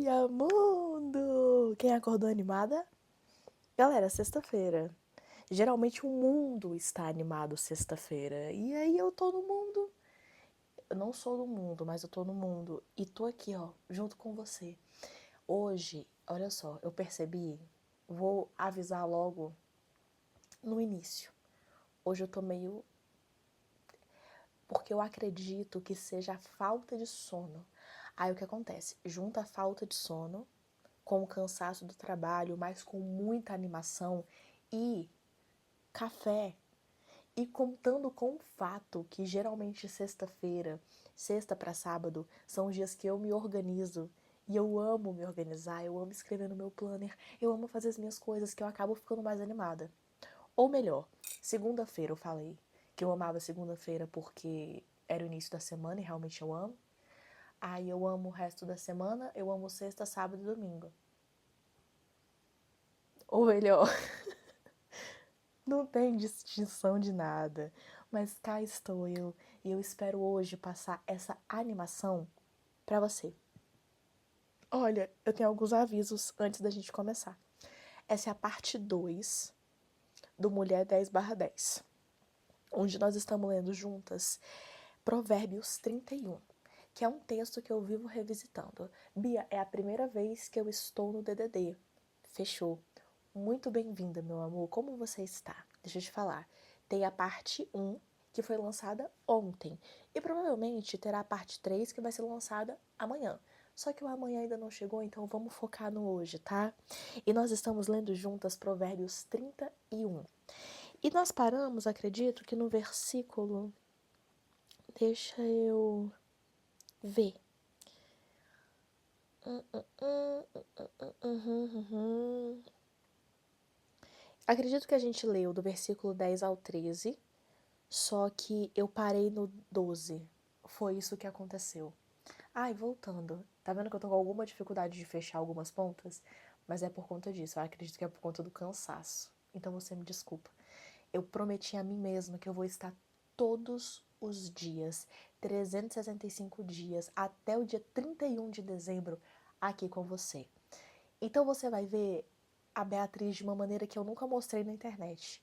dia, mundo! Quem acordou animada? Galera, sexta-feira. Geralmente o mundo está animado sexta-feira. E aí eu tô no mundo. Eu não sou do mundo, mas eu tô no mundo. E tô aqui, ó, junto com você. Hoje, olha só, eu percebi. Vou avisar logo no início. Hoje eu tô meio. Porque eu acredito que seja a falta de sono. Aí o que acontece? Junta a falta de sono com o cansaço do trabalho, mas com muita animação e café. E contando com o fato que geralmente sexta-feira, sexta para sábado, são os dias que eu me organizo. E eu amo me organizar, eu amo escrever no meu planner, eu amo fazer as minhas coisas, que eu acabo ficando mais animada. Ou melhor, segunda-feira eu falei que eu amava segunda-feira porque era o início da semana e realmente eu amo. Aí eu amo o resto da semana, eu amo sexta, sábado e domingo. Ou melhor, não tem distinção de nada. Mas cá estou eu e eu espero hoje passar essa animação pra você. Olha, eu tenho alguns avisos antes da gente começar. Essa é a parte 2 do Mulher 10/10, onde nós estamos lendo juntas Provérbios 31, que é um texto que eu vivo revisitando. Bia, é a primeira vez que eu estou no DDD. Fechou. Muito bem-vinda, meu amor. Como você está? Deixa eu te falar. Tem a parte 1, que foi lançada ontem. E provavelmente terá a parte 3, que vai ser lançada amanhã. Só que o amanhã ainda não chegou, então vamos focar no hoje, tá? E nós estamos lendo juntas Provérbios 31. E nós paramos, acredito, que no versículo. Deixa eu ver. Acredito que a gente leu do versículo 10 ao 13, só que eu parei no 12. Foi isso que aconteceu. Ai, voltando. Tá vendo que eu tô com alguma dificuldade de fechar algumas pontas? Mas é por conta disso. Eu acredito que é por conta do cansaço. Então você me desculpa. Eu prometi a mim mesma que eu vou estar todos os dias, 365 dias, até o dia 31 de dezembro, aqui com você. Então você vai ver a Beatriz de uma maneira que eu nunca mostrei na internet.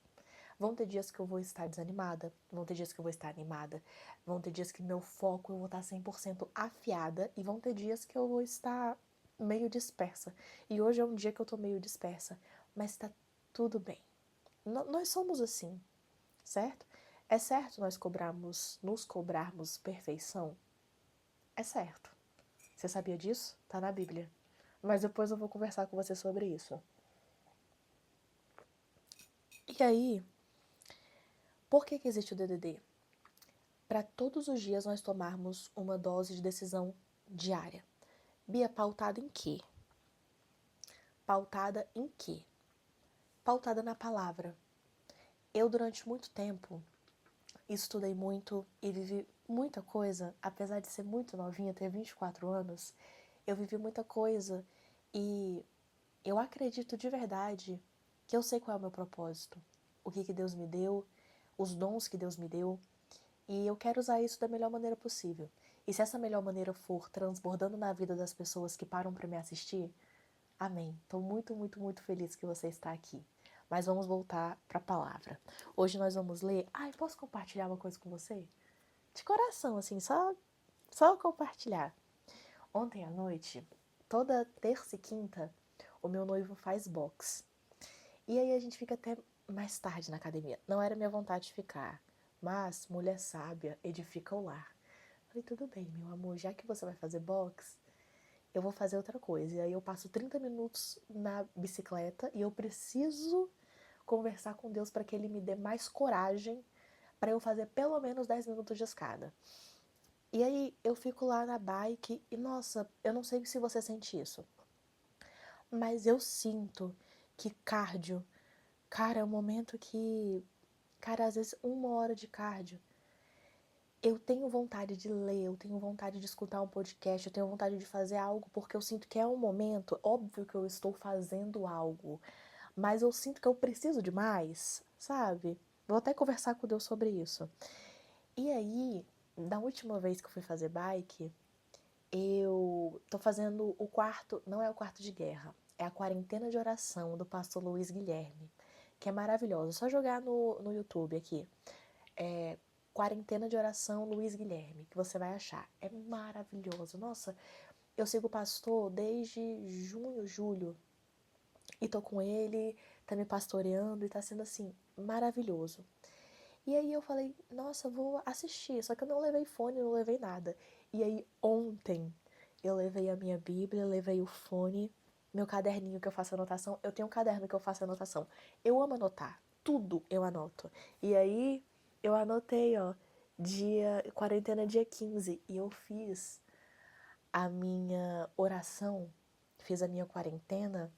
Vão ter dias que eu vou estar desanimada, vão ter dias que eu vou estar animada, vão ter dias que meu foco eu vou estar 100% afiada e vão ter dias que eu vou estar meio dispersa. E hoje é um dia que eu tô meio dispersa, mas tá tudo bem. Nós somos assim, certo? É certo nos cobrarmos perfeição? É certo. Você sabia disso? Tá na Bíblia. Mas depois eu vou conversar com você sobre isso. E aí, por que existe o DDD? Para todos os dias nós tomarmos uma dose de decisão diária. Bia, pautada em quê? Pautada em quê? Pautada na palavra. Eu, durante muito tempo, estudei muito e vivi muita coisa, apesar de ser muito novinha, ter 24 anos, eu vivi muita coisa e eu acredito de verdade que eu sei qual é o meu propósito, o que Deus me deu, os dons que Deus me deu, e eu quero usar isso da melhor maneira possível. E se essa melhor maneira for transbordando na vida das pessoas que param para me assistir, amém. Estou muito, muito, muito feliz que você está aqui. Mas vamos voltar para a palavra. Hoje nós vamos ler. Ai, posso compartilhar uma coisa com você? De coração, assim, só compartilhar. Ontem à noite, toda terça e quinta, o meu noivo faz boxe. E aí a gente fica até mais tarde na academia. Não era minha vontade de ficar, mas mulher sábia edifica o lar. Falei, tudo bem, meu amor, já que você vai fazer boxe, eu vou fazer outra coisa. E aí eu passo 30 minutos na bicicleta e eu preciso conversar com Deus para que Ele me dê mais coragem para eu fazer pelo menos 10 minutos de escada. E aí eu fico lá na bike e, nossa, eu não sei se você sente isso, mas eu sinto que cardio, cara, é um momento que, cara, às vezes 1 hora de cardio, eu tenho vontade de ler, eu tenho vontade de escutar um podcast, eu tenho vontade de fazer algo, porque eu sinto que é um momento, óbvio que eu estou fazendo algo, mas eu sinto que eu preciso de mais, sabe? Vou até conversar com Deus sobre isso. E aí, da última vez que eu fui fazer bike, eu tô fazendo o quarto, não é o quarto de guerra, é a quarentena de oração do pastor Luiz Guilherme, que é maravilhoso. É só jogar no YouTube aqui. Quarentena de oração Luiz Guilherme, que você vai achar. É maravilhoso. Nossa, eu sigo o pastor desde junho, julho, e tô com ele, tá me pastoreando e tá sendo assim, maravilhoso. E aí eu falei, nossa, eu vou assistir, só que eu não levei fone, não levei nada. E aí ontem eu levei a minha Bíblia, levei o fone, meu caderninho que eu faço anotação. Eu tenho um caderno que eu faço anotação. Eu amo anotar, tudo eu anoto. E aí eu anotei, ó, quarentena dia 15, e eu fiz a minha oração, fiz a minha quarentena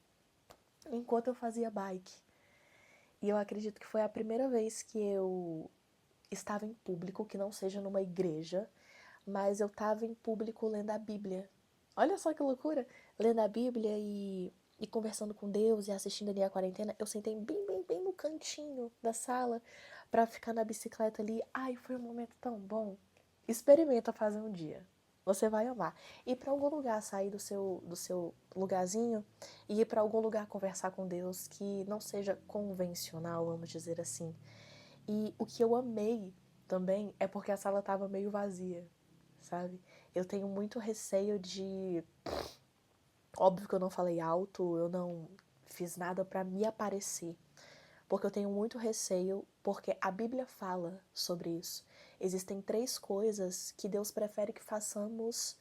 enquanto eu fazia bike. E eu acredito que foi a primeira vez que eu estava em público, que não seja numa igreja, mas eu estava em público lendo a Bíblia. Olha só que loucura! Lendo a Bíblia e conversando com Deus e assistindo ali a quarentena. Eu sentei bem no cantinho da sala para ficar na bicicleta ali. Ai, foi um momento tão bom. Experimenta fazer um dia. Você vai amar. Ir para algum lugar, sair do seu lugarzinho e ir para algum lugar conversar com Deus que não seja convencional, vamos dizer assim. E o que eu amei também é porque a sala tava meio vazia, sabe? Eu tenho muito receio de. Óbvio que eu não falei alto, eu não fiz nada pra me aparecer. Porque eu tenho muito receio, porque a Bíblia fala sobre isso. Existem 3 coisas que Deus prefere que façamos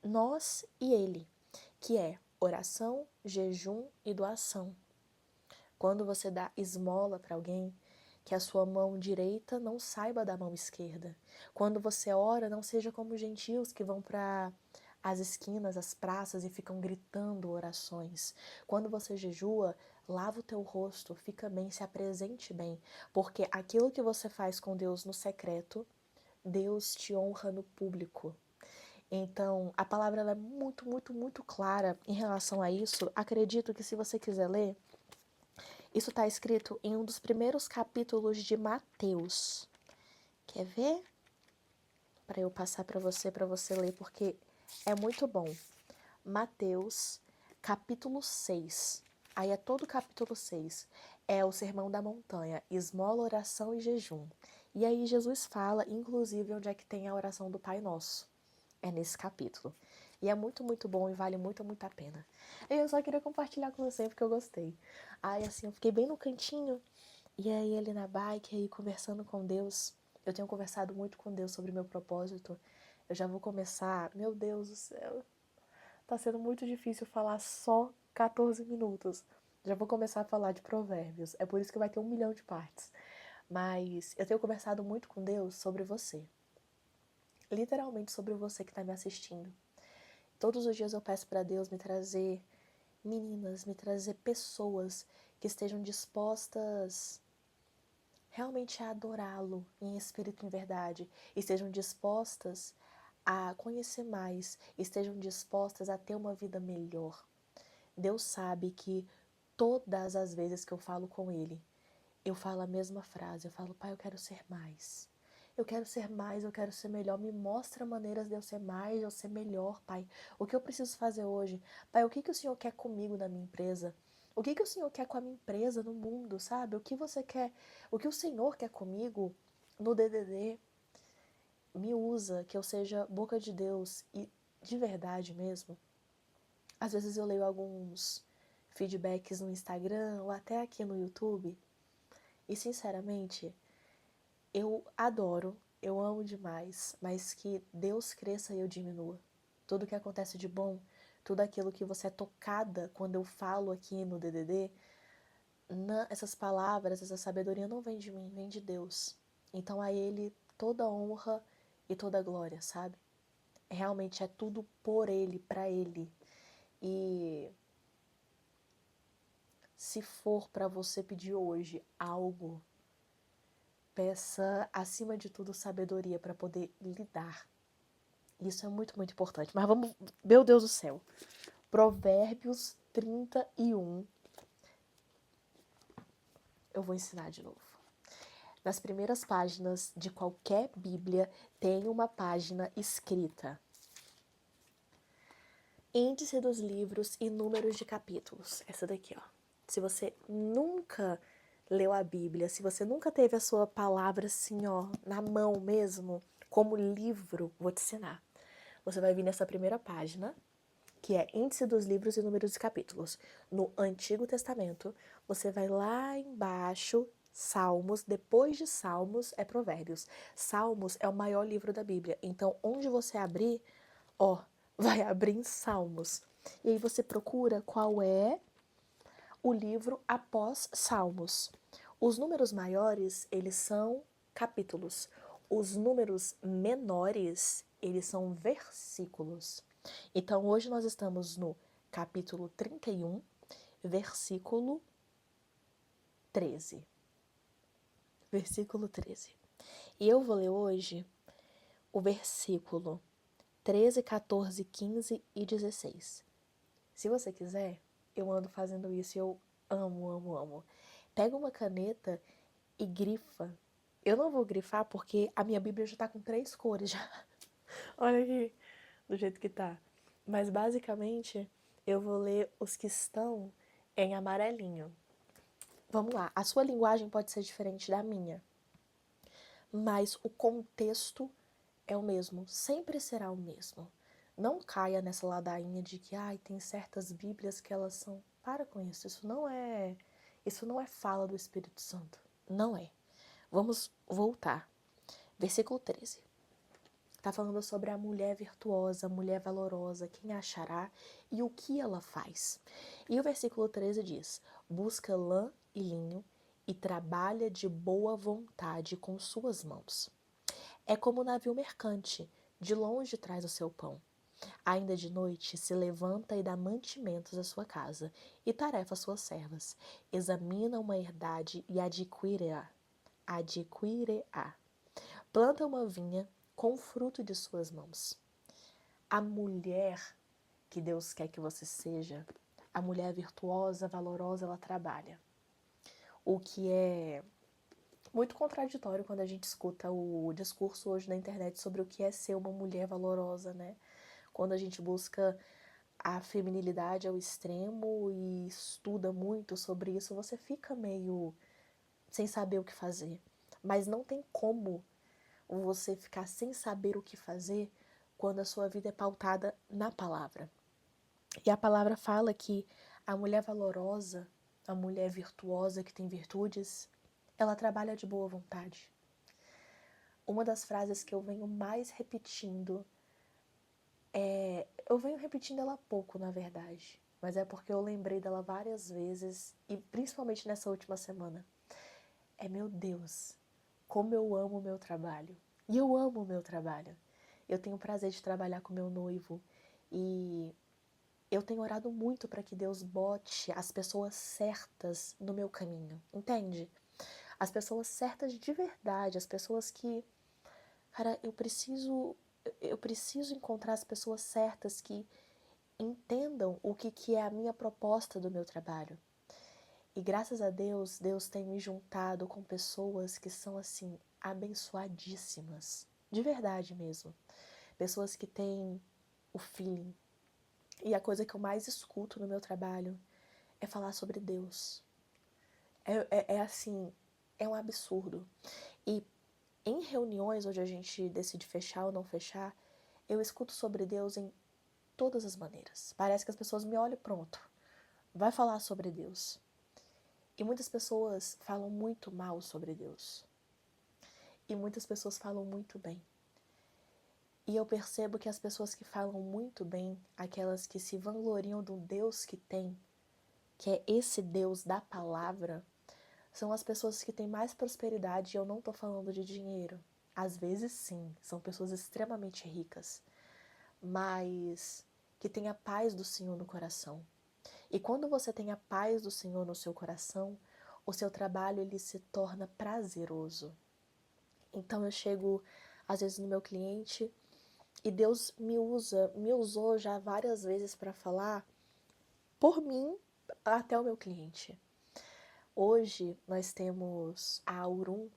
nós e Ele, que é oração, jejum e doação. Quando você dá esmola para alguém, que a sua mão direita não saiba da mão esquerda. Quando você ora, não seja como os gentios que vão para as esquinas, as praças e ficam gritando orações. Quando você jejua, lava o teu rosto, fica bem, se apresente bem, porque aquilo que você faz com Deus no secreto, Deus te honra no público. Então, a palavra ela é muito clara em relação a isso. Acredito que se você quiser ler, isso está escrito em um dos primeiros capítulos de Mateus. Quer ver? Para eu passar para você ler, porque é muito bom. Mateus, capítulo 6. Aí é todo o capítulo 6. É o Sermão da Montanha, esmola, oração e jejum. E aí Jesus fala, inclusive, onde é que tem a oração do Pai Nosso. É nesse capítulo. E é muito bom e vale muito a pena. Eu só queria compartilhar com você porque eu gostei. Aí assim, eu fiquei bem no cantinho. E aí ele na bike, aí conversando com Deus. Eu tenho conversado muito com Deus sobre o meu propósito. Eu já vou começar. Meu Deus do céu. Tá sendo muito difícil falar só 14 minutos. Já vou começar a falar de provérbios. É por isso que vai ter 1 milhão de partes. Mas eu tenho conversado muito com Deus sobre você. Literalmente sobre você que tá me assistindo. Todos os dias eu peço para Deus me trazer meninas, me trazer pessoas que estejam dispostas realmente a adorá-lo em espírito e em verdade, estejam dispostas a conhecer mais, estejam dispostas a ter uma vida melhor. Deus sabe que todas as vezes que eu falo com Ele, eu falo a mesma frase, eu falo, Pai, eu quero ser mais. Eu quero ser mais, eu quero ser melhor. Me mostra maneiras de eu ser mais, de eu ser melhor, Pai. O que eu preciso fazer hoje? Pai, o que o Senhor quer comigo na minha empresa? O que o Senhor quer com a minha empresa no mundo, sabe? O que você quer, o que o Senhor quer comigo no DDD? Me usa, que eu seja boca de Deus e de verdade mesmo. Às vezes eu leio alguns feedbacks no Instagram ou até aqui no YouTube e, sinceramente, eu adoro, eu amo demais, mas que Deus cresça e eu diminua. Tudo que acontece de bom, tudo aquilo que você é tocada quando eu falo aqui no DDD, essas palavras, essa sabedoria não vem de mim, vem de Deus. Então a Ele toda a honra e toda a glória, sabe? Realmente é tudo por Ele, pra Ele. E se for para você pedir hoje algo, peça acima de tudo sabedoria para poder lidar. Isso é muito importante. Mas vamos, meu Deus do céu. Provérbios 31. Eu vou ensinar de novo. Nas primeiras páginas de qualquer Bíblia tem uma página escrita. Índice dos livros e números de capítulos. Essa daqui, ó. Se você nunca leu a Bíblia, se você nunca teve a sua palavra assim, ó, na mão mesmo, como livro, vou te ensinar. Você vai vir nessa primeira página, que é Índice dos livros e números de capítulos. No Antigo Testamento, você vai lá embaixo, Salmos, depois de Salmos é Provérbios. Salmos é o maior livro da Bíblia. Então, onde você abrir, ó, vai abrir em Salmos. E aí você procura qual é o livro após Salmos. Os números maiores, eles são capítulos. Os números menores, eles são versículos. Então, hoje nós estamos no capítulo 31, versículo 13. Versículo 13. E eu vou ler hoje o versículo 13, 14, 15 e 16. Se você quiser, eu ando fazendo isso e eu amo, amo, amo. Pega uma caneta e grifa. Eu não vou grifar porque a minha Bíblia já tá com 3 cores já. Olha aqui, do jeito que tá. Mas basicamente, eu vou ler os que estão em amarelinho. Vamos lá, a sua linguagem pode ser diferente da minha, mas o contexto é o mesmo, sempre será o mesmo. Não caia nessa ladainha de que tem certas Bíblias que elas são. Para com isso, isso não é fala do Espírito Santo. Não é. Vamos voltar. Versículo 13. Está falando sobre a mulher virtuosa, a mulher valorosa, quem a achará e o que ela faz. E o versículo 13 diz: busca lã e linho e trabalha de boa vontade com suas mãos. É como um navio mercante, de longe traz o seu pão. Ainda de noite se levanta e dá mantimentos à sua casa, e tarefa às suas servas. Examina uma herdade e adquire-a. Adquire-a. Planta uma vinha com o fruto de suas mãos. A mulher que Deus quer que você seja, a mulher virtuosa, valorosa, ela trabalha. O que é muito contraditório quando a gente escuta o discurso hoje na internet sobre o que é ser uma mulher valorosa, né? Quando a gente busca a feminilidade ao extremo e estuda muito sobre isso, você fica meio sem saber o que fazer. Mas não tem como você ficar sem saber o que fazer quando a sua vida é pautada na palavra. E a palavra fala que a mulher valorosa, a mulher virtuosa que tem virtudes, ela trabalha de boa vontade. Uma das frases que eu venho mais repetindo eu venho repetindo ela pouco, na verdade, mas é porque eu lembrei dela várias vezes e principalmente nessa última semana. Meu Deus, como eu amo o meu trabalho. E eu amo o meu trabalho. Eu tenho o prazer de trabalhar com meu noivo e eu tenho orado muito para que Deus bote as pessoas certas no meu caminho, entende? As pessoas certas de verdade, as pessoas que, cara, eu preciso encontrar as pessoas certas que entendam o que é a minha proposta do meu trabalho. E graças a Deus, Deus tem me juntado com pessoas que são assim abençoadíssimas, de verdade mesmo. Pessoas que têm o feeling. E a coisa que eu mais escuto no meu trabalho é falar sobre Deus. É assim, é um absurdo. E em reuniões onde a gente decide fechar ou não fechar, eu escuto sobre Deus em todas as maneiras. Parece que as pessoas me olham e pronto, vai falar sobre Deus. E muitas pessoas falam muito mal sobre Deus. E muitas pessoas falam muito bem. E eu percebo que as pessoas que falam muito bem, aquelas que se vangloriam do Deus que tem, que é esse Deus da palavra, são as pessoas que têm mais prosperidade. E eu não estou falando de dinheiro. Às vezes sim, são pessoas extremamente ricas, mas que têm a paz do Senhor no coração. E quando você tem a paz do Senhor no seu coração, o seu trabalho ele se torna prazeroso. Então eu chego às vezes no meu cliente e Deus me usou já várias vezes para falar por mim até o meu cliente. Hoje nós temos a Aurum,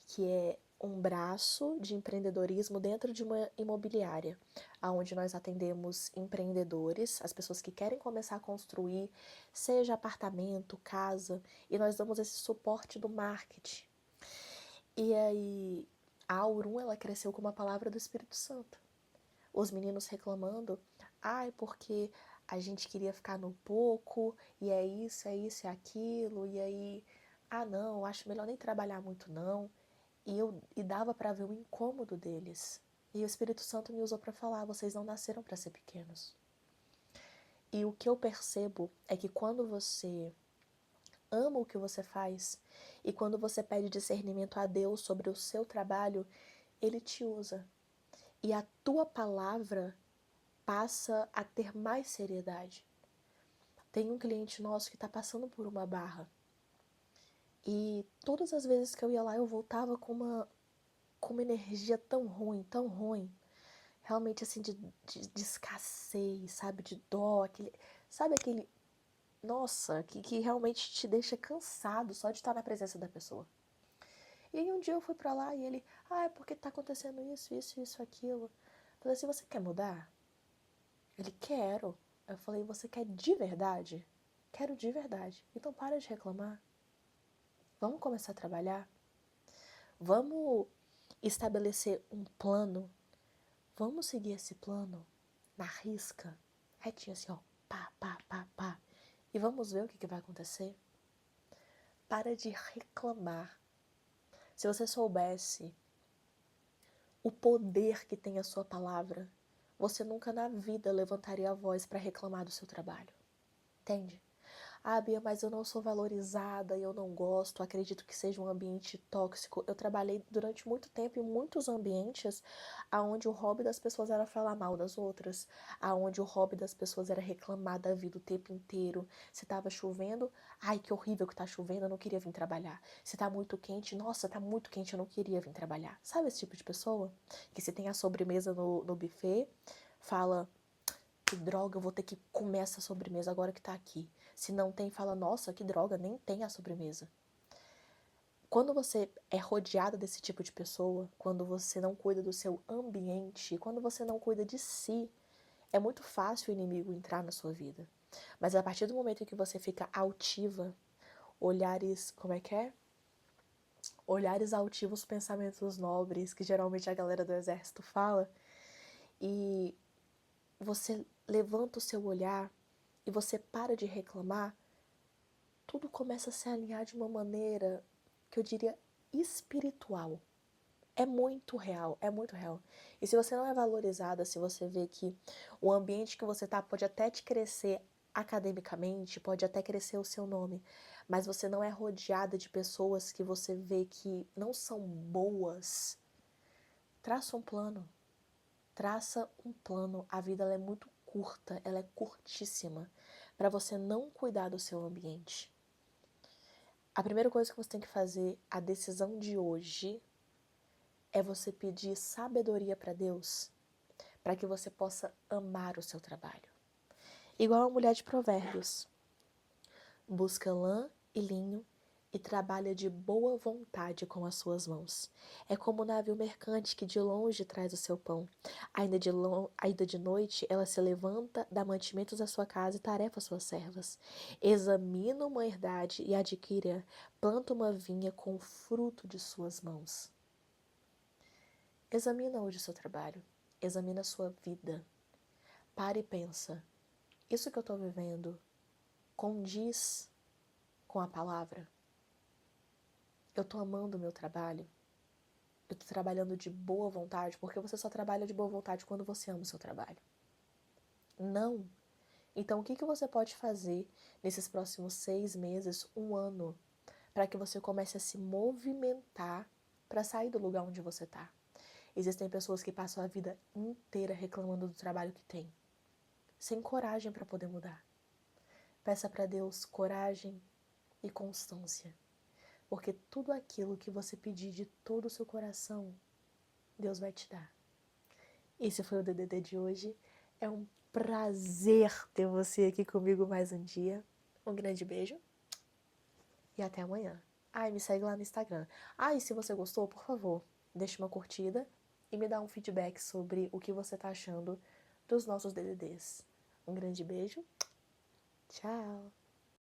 que é um braço de empreendedorismo dentro de uma imobiliária, onde nós atendemos empreendedores, as pessoas que querem começar a construir, seja apartamento, casa, e nós damos esse suporte do marketing. E aí, a Aurum, ela cresceu com uma palavra do Espírito Santo. Os meninos reclamando, ai, porque a gente queria ficar no pouco, e é isso, é aquilo, e aí, ah, não, acho melhor nem trabalhar muito não. E dava para ver o incômodo deles. E o Espírito Santo me usou para falar, vocês não nasceram para ser pequenos. E o que eu percebo é que quando você ama o que você faz e quando você pede discernimento a Deus sobre o seu trabalho, Ele te usa. E a tua palavra passa a ter mais seriedade. Tem um cliente nosso que está passando por uma barra. E todas as vezes que eu ia lá, eu voltava com uma energia tão ruim, realmente assim, de escassez, sabe, de dó, sabe aquele, nossa, que realmente te deixa cansado só de estar na presença da pessoa. E aí um dia eu fui pra lá e ele, é porque tá acontecendo isso, aquilo. Eu falei assim, você quer mudar? Ele, quero. Eu falei, você quer de verdade? Quero de verdade. Então para de reclamar. Vamos começar a trabalhar? Vamos estabelecer um plano. Vamos seguir esse plano na risca, retinho assim, ó, pá. E vamos ver o que vai acontecer. Para de reclamar. Se você soubesse o poder que tem a sua palavra, você nunca na vida levantaria a voz para reclamar do seu trabalho. Entende? Ah, Bia, mas eu não sou valorizada, eu não gosto, acredito que seja um ambiente tóxico. Eu trabalhei durante muito tempo em muitos ambientes onde o hobby das pessoas era falar mal das outras, onde o hobby das pessoas era reclamar da vida o tempo inteiro. Se tava chovendo, ai, que horrível que tá chovendo, eu não queria vir trabalhar. Se tá muito quente, nossa, tá muito quente, eu não queria vir trabalhar. Sabe esse tipo de pessoa? Que se tem a sobremesa no buffet, fala, que droga, eu vou ter que comer essa sobremesa agora que tá aqui. Se não tem, fala, nossa, que droga, nem tem a sobremesa. Quando você é rodeado desse tipo de pessoa, quando você não cuida do seu ambiente, quando você não cuida de si, é muito fácil o inimigo entrar na sua vida. Mas a partir do momento em que você fica altiva, olhares, como é que é? Olhares altivos, pensamentos nobres, que geralmente a galera do exército fala, e você levanta o seu olhar e você para de reclamar, tudo começa a se alinhar de uma maneira que eu diria espiritual. É muito real, é muito real. E se você não é valorizada, se você vê que o ambiente que você tá pode até te crescer academicamente, pode até crescer o seu nome, mas você não é rodeada de pessoas que você vê que não são boas, traça um plano. Traça um plano. A vida ela é muito curta, ela é curtíssima para você não cuidar do seu ambiente. A primeira coisa que você tem que fazer, a decisão de hoje, é você pedir sabedoria para Deus, para que você possa amar o seu trabalho. Igual a mulher de Provérbios. Busca lã e linho e trabalha de boa vontade com as suas mãos. É como o navio mercante que de longe traz o seu pão. Ainda de noite ela se levanta, dá mantimentos à sua casa e tarefa às suas servas. Examina uma herdade e adquire, planta uma vinha com o fruto de suas mãos. Examina hoje o seu trabalho, examina a sua vida. Para e pensa, isso que eu estou vivendo condiz com a palavra? Eu estou amando o meu trabalho? Eu estou trabalhando de boa vontade? Porque você só trabalha de boa vontade quando você ama o seu trabalho. Não. Então, o que você pode fazer nesses próximos 6 meses, 1 ano, para que você comece a se movimentar para sair do lugar onde você está? Existem pessoas que passam a vida inteira reclamando do trabalho que tem, sem coragem para poder mudar. Peça para Deus coragem e constância. Porque tudo aquilo que você pedir de todo o seu coração, Deus vai te dar. Esse foi o DDD de hoje. É um prazer ter você aqui comigo mais um dia. Um grande beijo e até amanhã. Ai, me segue lá no Instagram. Ai, se você gostou, por favor, deixa uma curtida e me dá um feedback sobre o que você tá achando dos nossos DDDs. Um grande beijo. Tchau!